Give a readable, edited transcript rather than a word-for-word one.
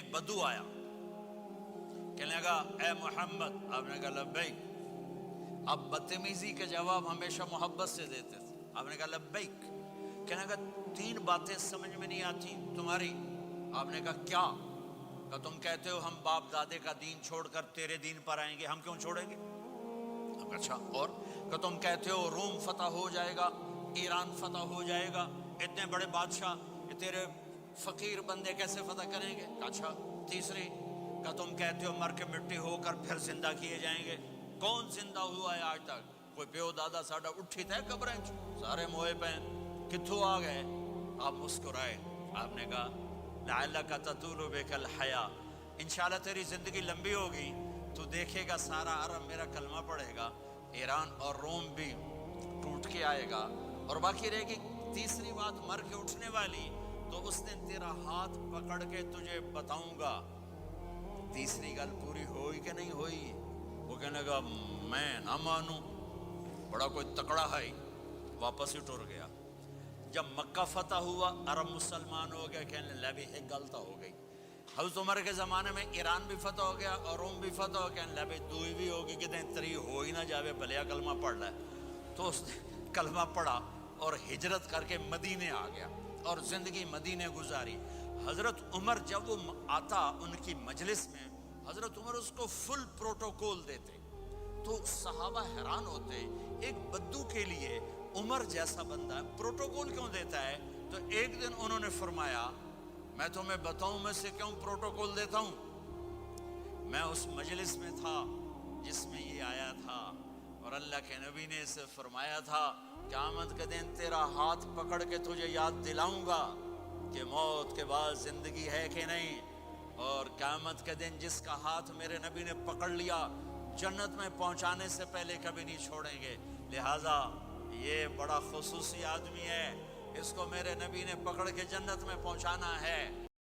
ایک بدو آیا، کہنے لگا اے محمد، آپ نے کہا لبیک۔ آپ بدتمیزی کے جواب ہمیشہ محبت سے دیتے تھے، آپ نے کہا لبیک۔ کہنے لگا تین باتیں سمجھ میں نہیں آتی تمہاری۔ آپ نے کہا کیا؟ کہ تم کہتے ہو ہم باپ دادے کا دین چھوڑ کر تیرے دین پر آئیں گے، ہم کیوں چھوڑیں گے؟ اچھا، اور کہ تم کہتے ہو روم فتح ہو جائے گا، ایران فتح ہو جائے گا، اتنے بڑے بادشاہ یہ تیرے فقیر بندے کیسے فتح کریں گے؟ اچھا، تیسری کہ تم کہتے ہو مر کے مٹی ہو کر پھر زندہ کیے جائیں گے، کون زندہ ہوا ہے آج تک؟ کوئی پیو دادا ساڈا اٹھی تھے قبریں سارے موئے پین کتھوں آ گئے؟ آپ مسکرائے، آپ نے کہا لعلک تطول بک الحیا، انشاءاللہ تیری زندگی لمبی ہوگی تو دیکھے گا سارا عرب میرا کلمہ پڑھے گا، ایران اور روم بھی ٹوٹ کے آئے گا، اور باقی رہے گی تیسری بات مر کے اٹھنے والی، تو اس دن تیرا ہاتھ پکڑ کے تجھے بتاؤں گا۔ تیسری گل پوری ہوئی کہ نہیں ہوئی؟ وہ کہنے لگا میں نہ مانوں، بڑا کوئی تکڑا ہے، واپس ہی ٹر گیا۔ جب مکہ فتح ہوا، عرب مسلمان ہو گئے، کہنے لگے بھی ایک غلطہ ہو گئی۔ حضرت عمر کے زمانے میں ایران بھی فتح ہو گیا اور روم بھی فتح ہو گیا، کہنے لگے دوئی بھی ہوگی کہ دیں تری ہو ہی نہ جاوے، بھلیا کلمہ پڑھ لے۔ تو اس نے کلمہ پڑھا اور ہجرت کر کے مدینے آ گیا اور زندگی مدینے گزاری۔ حضرت عمر جب وہ آتا ان کی مجلس میں، حضرت عمر اس کو فل پروٹوکول دیتے، تو صحابہ حیران ہوتے، ایک بدو کے لیے عمر جیسا بندہ پروٹوکول کیوں دیتا ہے؟ تو ایک دن انہوں نے فرمایا میں تمہیں بتاؤں میں سے کیوں پروٹوکول دیتا ہوں؟ میں اس مجلس میں تھا جس میں یہ آیا تھا، اور اللہ کے نبی نے اسے فرمایا تھا قیامت کے دن تیرا ہاتھ پکڑ کے تجھے یاد دلاؤں گا کہ موت کے بعد زندگی ہے کہ نہیں، اور قیامت کے دن جس کا ہاتھ میرے نبی نے پکڑ لیا جنت میں پہنچانے سے پہلے کبھی نہیں چھوڑیں گے۔ لہٰذا یہ بڑا خصوصی آدمی ہے، اس کو میرے نبی نے پکڑ کے جنت میں پہنچانا ہے۔